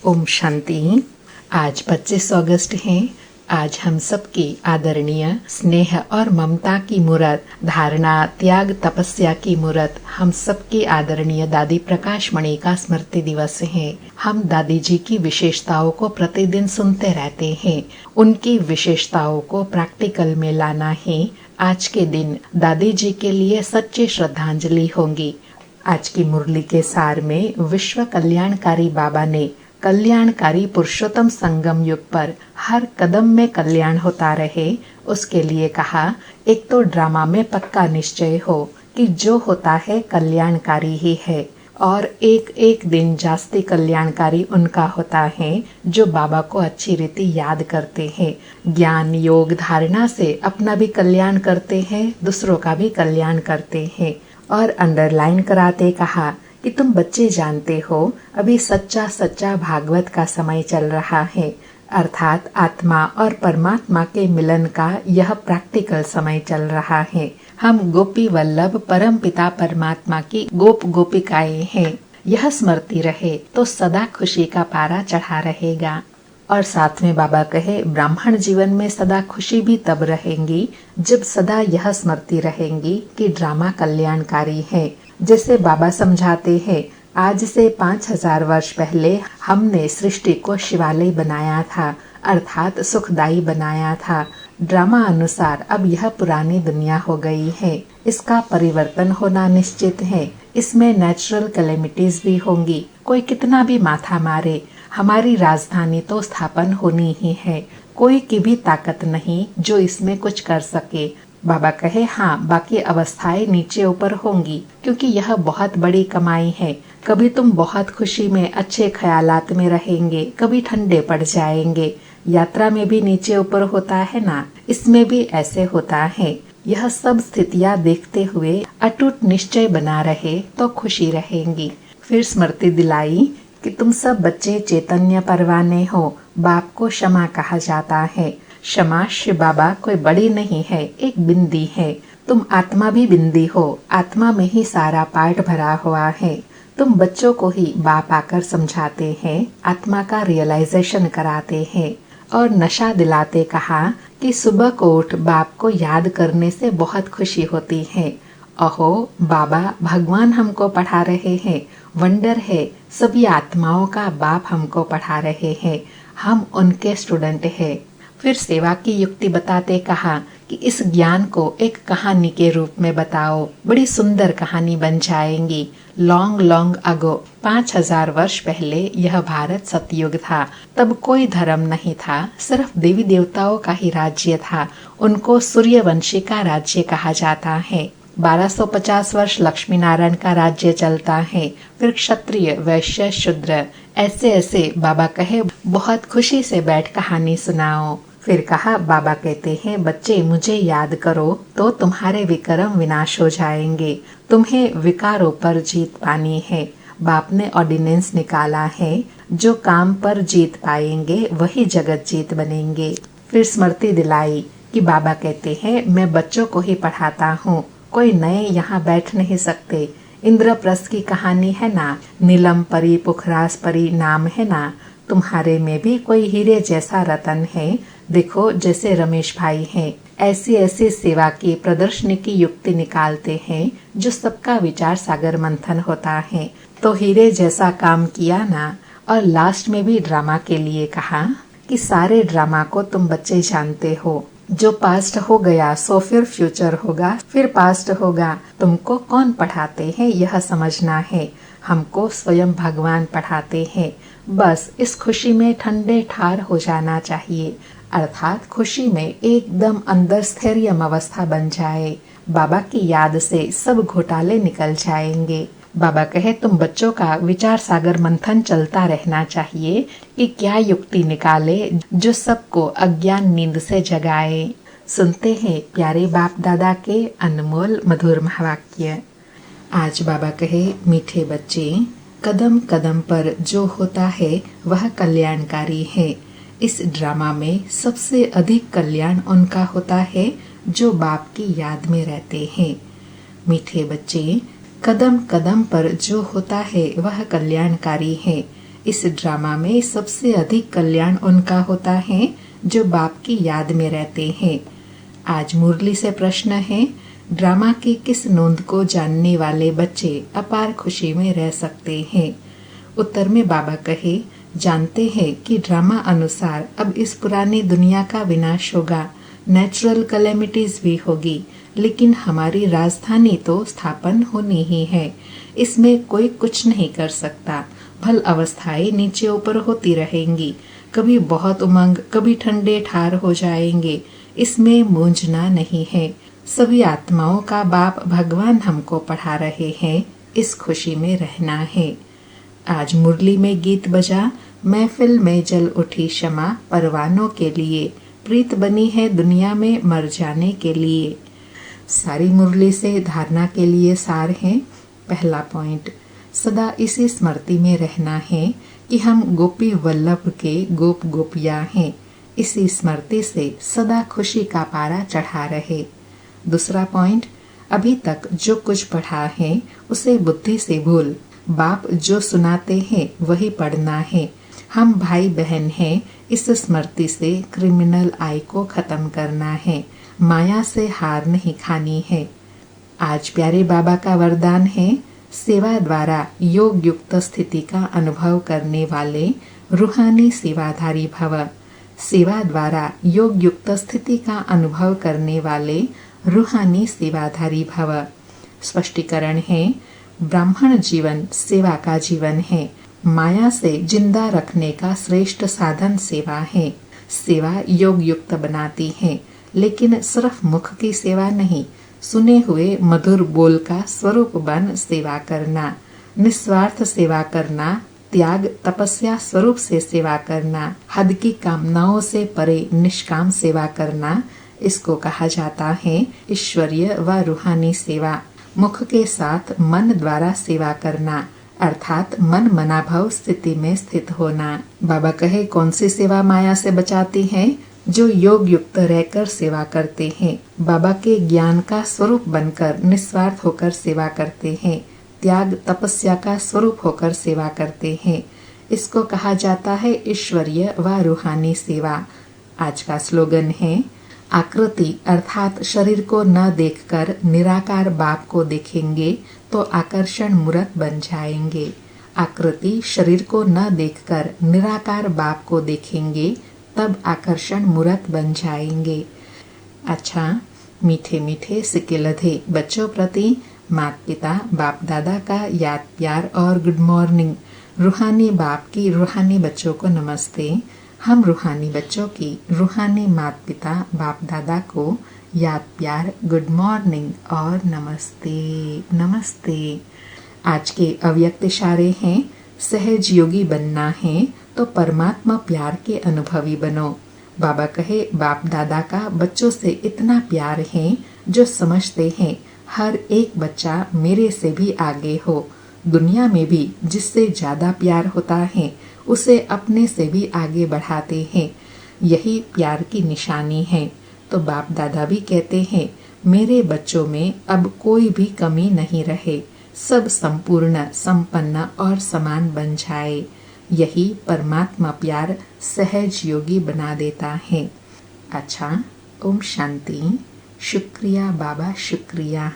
ओम शांति। आज 25 अगस्त है। आज हम सबकी आदरणीय स्नेह और ममता की मूरत, धारणा, त्याग, तपस्या की मूरत, हम सबकी आदरणीय दादी प्रकाश मणि का स्मृति दिवस है। हम दादी जी की विशेषताओं को प्रतिदिन सुनते रहते हैं। उनकी विशेषताओं को प्रैक्टिकल में लाना ही आज के दिन दादी जी के लिए सच्ची श्रद्धांजलि होगी। आज की मुरली के सार में विश्व कल्याणकारी बाबा ने कल्याणकारी पुरुषोत्तम संगम युग पर हर कदम में कल्याण होता रहे, उसके लिए कहा, एक तो ड्रामा में पक्का निश्चय हो कि जो होता है कल्याणकारी ही है, और एक एक दिन जास्ती कल्याणकारी उनका होता है जो बाबा को अच्छी रीति याद करते हैं, ज्ञान योग धारणा से अपना भी कल्याण करते हैं, दूसरों का भी कल्याण करते हैं। और अंडरलाइन कराते कहा कि तुम बच्चे जानते हो, अभी सच्चा भागवत का समय चल रहा है, अर्थात आत्मा और परमात्मा के मिलन का यह प्रैक्टिकल समय चल रहा है। हम गोपी वल्लभ परम पिता परमात्मा की गोपिकाएं हैं। यह स्मृति रहे तो सदा खुशी का पारा चढ़ा रहेगा। और साथ में बाबा कहे, ब्राह्मण जीवन में सदा खुशी भी तब रहेंगी जब सदा यह स्मृति रहेंगी कि ड्रामा कल्याणकारी है। जैसे बाबा समझाते हैं, आज से 5000 वर्ष पहले हमने सृष्टि को शिवालय बनाया था, अर्थात सुखदायी बनाया था। ड्रामा अनुसार अब यह पुरानी दुनिया हो गई है, इसका परिवर्तन होना निश्चित है। इसमें नेचुरल कैलेमिटीज भी होंगी, कोई कितना भी माथा मारे, हमारी राजधानी तो स्थापन होनी ही है। कोई की भी ताकत नहीं जो इसमें कुछ कर सके। बाबा कहे, हाँ, बाकी अवस्थाएं नीचे ऊपर होंगी, क्योंकि यह बहुत बड़ी कमाई है। कभी तुम बहुत खुशी में अच्छे ख्यालात में रहेंगे, कभी ठंडे पड़ जाएंगे। यात्रा में भी नीचे ऊपर होता है ना, इसमें भी ऐसे होता है। यह सब स्थितियाँ देखते हुए अटूट निश्चय बना रहे तो खुशी रहेंगी। फिर स्मृति दिलाई कि तुम सब बच्चे चैतन्य परवाने हो। बाप को क्षमा कहा जाता है। क्षमा शिव बाबा कोई बड़ी नहीं है, एक बिंदी है। तुम आत्मा भी बिंदी हो, आत्मा में ही सारा पाठ भरा हुआ है। तुम बच्चों को ही बाप आकर समझाते हैं, आत्मा का रियलाइजेशन कराते हैं और नशा दिलाते कहा कि सुबह को उठ बाप को याद करने से बहुत खुशी होती है। अहो बाबा, भगवान हमको पढ़ा रहे हैं, वंडर है, सभी आत्माओं का बाप हमको पढ़ा रहे हैं, हम उनके स्टूडेंट हैं। फिर सेवा की युक्ति बताते कहा कि इस ज्ञान को एक कहानी के रूप में बताओ, बड़ी सुंदर कहानी बन जाएंगी। लॉन्ग अगो, 5000 वर्ष पहले यह भारत सतयुग था। तब कोई धर्म नहीं था, सिर्फ देवी देवताओं का ही राज्य था। उनको सूर्यवंशी का राज्य कहा जाता है। 1250 वर्ष लक्ष्मी नारायण का राज्य चलता है। फिर क्षत्रिय, वैश्य, शूद्र, ऐसे बाबा कहे, बहुत खुशी से बैठ कहानी सुनाओ। फिर कहा, बाबा कहते हैं, बच्चे मुझे याद करो तो तुम्हारे विक्रम विनाश हो जाएंगे। तुम्हें विकारों पर जीत पानी है। बाप ने ऑर्डिनेंस निकाला है, जो काम पर जीत पाएंगे वही जगत जीत बनेंगे। फिर स्मृति दिलाई कि बाबा कहते हैं, मैं बच्चों को ही पढ़ाता हूँ, कोई नए यहाँ बैठ नहीं सकते। इंद्रप्रस्थ की कहानी है ना, नीलम परी पुखरास परी नाम है ना, तुम्हारे में भी कोई हीरे जैसा रतन है। देखो जैसे रमेश भाई हैं, ऐसी सेवा की प्रदर्शनी की युक्ति निकालते हैं जो सबका विचार सागर मंथन होता है। तो हीरे जैसा काम किया ना। और लास्ट में भी ड्रामा के लिए कहा कि सारे ड्रामा को तुम बच्चे जानते हो, जो पास्ट हो गया सो फिर फ्यूचर होगा, फिर पास्ट होगा। तुमको कौन पढ़ाते हैं यह समझना है। हमको स्वयं भगवान पढ़ाते हैं। बस इस खुशी में ठंडे ठार हो जाना चाहिए, अर्थात खुशी में एकदम अंदर स्थैर्य अवस्था बन जाए। बाबा की याद से सब घोटाले निकल जाएंगे। बाबा कहे, तुम बच्चों का विचार सागर मंथन चलता रहना चाहिए कि क्या युक्ति निकाले जो सबको अज्ञान नींद से जगाए। सुनते हैं प्यारे बाप दादा के अनमोल मधुर महावाक्य। आज बाबा कहे, मीठे बच्चे, कदम कदम पर जो होता है वह कल्याणकारी है। इस ड्रामा में सबसे अधिक कल्याण उनका होता है जो बाप की याद में रहते हैं। मीठे बच्चे, कदम कदम पर जो होता है वह कल्याणकारी है। इस ड्रामा में सबसे अधिक कल्याण उनका होता है जो बाप की याद में रहते हैं। आज मुरली से प्रश्न है, ड्रामा की किस नोंद को जानने वाले बच्चे अपार खुशी में रह सकते हैं? उत्तर में बाबा कहे, जानते हैं कि ड्रामा अनुसार अब इस पुरानी दुनिया का विनाश होगा, नेचुरल कैलेमिटीज भी होगी, लेकिन हमारी राजधानी तो स्थापन होनी ही है। इसमें कोई कुछ नहीं कर सकता। भल अवस्थाएं नीचे ऊपर होती रहेंगी, कभी बहुत उमंग, कभी ठंडे ठार हो जाएंगे। इसमें मूंझना नहीं है। सभी आत्माओं का बाप भगवान हमको पढ़ा रहे हैं, इस खुशी में रहना है। आज मुरली में गीत बजा, महफिल में जल उठी क्षमा परवानों के लिए, प्रीत बनी है दुनिया में मर जाने के लिए। सारी मुरली से धारणा के लिए सार है। पहला पॉइंट, सदा इसी स्मृति में रहना है कि हम गोपी वल्लभ के गोप गोपियां हैं। इसी स्मृति से सदा खुशी का पारा चढ़ा रहे। दूसरा पॉइंट, अभी तक जो कुछ पढ़ा है उसे बुद्धि से भूल, बाप जो सुनाते हैं वही पढ़ना है। हम भाई बहन हैं, इस स्मृति से क्रिमिनल आई को खत्म करना है, माया से हार नहीं खानी है। आज प्यारे बाबा का वरदान है, सेवा द्वारा योग युक्त स्थिति का अनुभव करने वाले रूहानी सेवाधारी भव। सेवा द्वारा योग युक्त स्थिति का अनुभव करने वाले रूहानी सेवाधारी भव। स्पष्टीकरण है, ब्राह्मण जीवन सेवा का जीवन है। माया से जिंदा रखने का श्रेष्ठ साधन सेवा है। सेवा योग युक्त बनाती है, लेकिन सिर्फ मुख की सेवा नहीं, सुने हुए मधुर बोल का स्वरूप बन सेवा करना, निस्वार्थ सेवा करना, त्याग तपस्या स्वरूप से सेवा करना, हद की कामनाओं से परे निष्काम सेवा करना, इसको कहा जाता है ईश्वरीय व रूहानी सेवा। मुख के साथ मन द्वारा सेवा करना, अर्थात मन मनाभाव स्थिति में स्थित होना। बाबा कहे, कौन सी सेवा माया से बचाती है? जो योग युक्त रहकर सेवा करते हैं, बाबा के ज्ञान का स्वरूप बनकर निस्वार्थ होकर सेवा करते हैं, त्याग तपस्या का स्वरूप होकर सेवा करते हैं। इसको कहा जाता है ईश्वरीय व रूहानी सेवा। आज का स्लोगन है, आकृति अर्थात शरीर को न देखकर निराकार बाप को देखेंगे तो आकर्षण मूर्त बन जाएंगे। आकृति शरीर को न देखकर निराकार बाप को देखेंगे तब आकर्षण मूर्त बन जाएंगे। अच्छा, मीठे मीठे सिक्के लधे बच्चों प्रति माता पिता बाप दादा का याद प्यार और गुड मॉर्निंग। रूहानी बाप की रूहानी बच्चों को नमस्ते। हम रूहानी बच्चों की रूहानी माता पिता बाप दादा को याद प्यार गुड मॉर्निंग और नमस्ते नमस्ते। आज के अव्यक्त इशारे हैं, सहज योगी बनना है तो परमात्मा प्यार के अनुभवी बनो। बाबा कहे, बाप दादा का बच्चों से इतना प्यार है जो समझते हैं हर एक बच्चा मेरे से भी आगे हो। दुनिया में भी जिससे ज्यादा प्यार होता है उसे अपने से भी आगे बढ़ाते हैं। यही प्यार की निशानी है। तो बाप दादा भी कहते हैं, मेरे बच्चों में अब कोई भी कमी नहीं रहे, सब संपूर्ण संपन्न और समान बन जाए। यही परमात्मा प्यार सहज योगी बना देता है। अच्छा, ओम शांति। शुक्रिया बाबा, शुक्रिया।